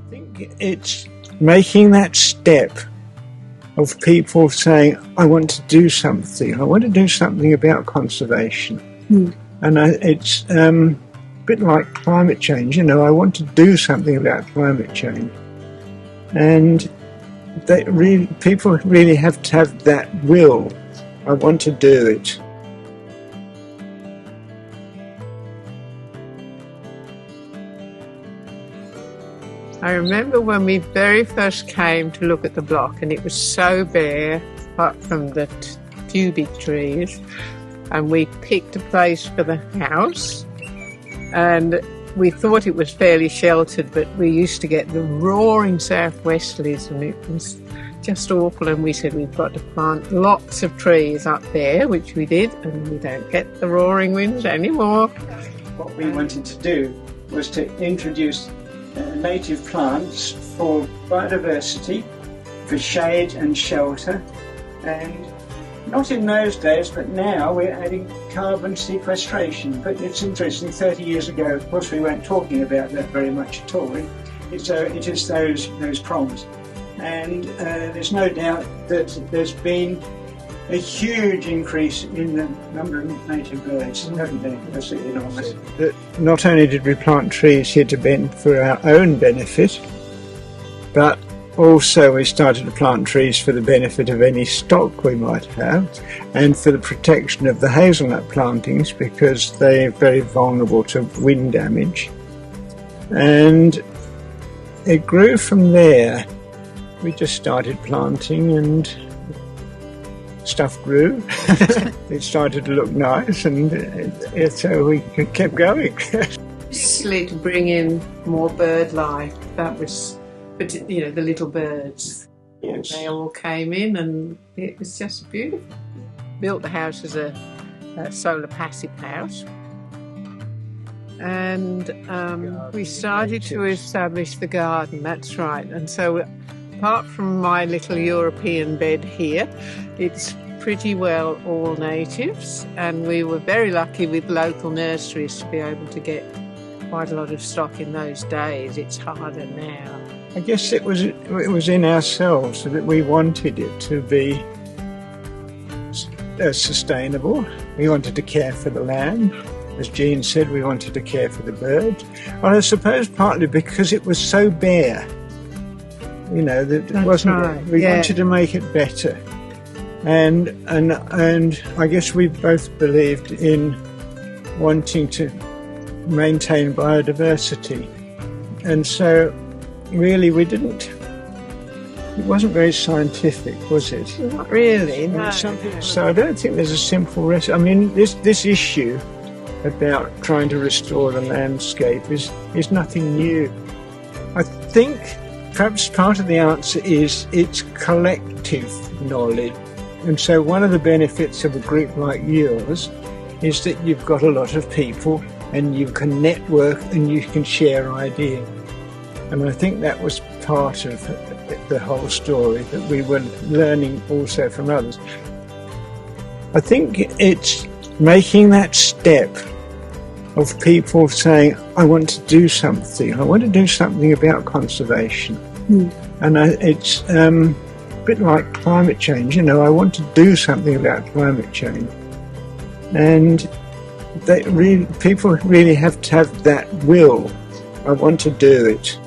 I think it's making that step of people saying, I want to do something. I want to do something about conservation. And it's a bit like climate change. I want to do something about climate change. And people really have to have that will. I want to do it. I remember when we very first came to look at the block, and it was so bare apart from the cubic trees, and we picked a place for the house, and we thought it was fairly sheltered, but we used to get the roaring southwesterlies and it was just awful, and we said we've got to plant lots of trees up there, which we did, and we don't get the roaring winds anymore. What we wanted to do was to introduce native plants for biodiversity, for shade and shelter, and not in those days, but now we're adding carbon sequestration. But it's interesting, 30 years ago, of course, we weren't talking about that very much at all. It is those prongs. And there's no doubt that there's been a huge increase in the number of native birds, haven't they? Absolutely enormous. Not only did we plant trees here to bend for our own benefit, but also we started to plant trees for the benefit of any stock we might have and for the protection of the hazelnut plantings, because they're very vulnerable to wind damage. And it grew from there. We just started planting and stuff grew. It started to look nice, and so we kept going. Basically to bring in more bird life, that was, but the little birds, yes. They all came in and it was just beautiful. Built the house as a solar passive house, and we started to establish the garden, that's right. And so apart from my little European bed here, it's pretty well all natives, and we were very lucky with local nurseries to be able to get quite a lot of stock in those days. It's harder now. I guess it was in ourselves that we wanted it to be sustainable. We wanted to care for the land. As Jean said, we wanted to care for the birds. And I suppose partly because it was so bare. That it wasn't. Right. We wanted to make it better, and I guess we both believed in wanting to maintain biodiversity, and so really it wasn't very scientific, was it? Not really. No. So I don't think there's a simple recipe. I mean, this issue about trying to restore the landscape is nothing new. I think perhaps part of the answer is it's collective knowledge. And so one of the benefits of a group like yours is that you've got a lot of people and you can network and you can share ideas. And I think that was part of the whole story, that we were learning also from others. I think it's making that step of people saying, I want to do something. I want to do something about conservation. And it's a bit like climate change. I want to do something about climate change. And people really have to have that will. I want to do it.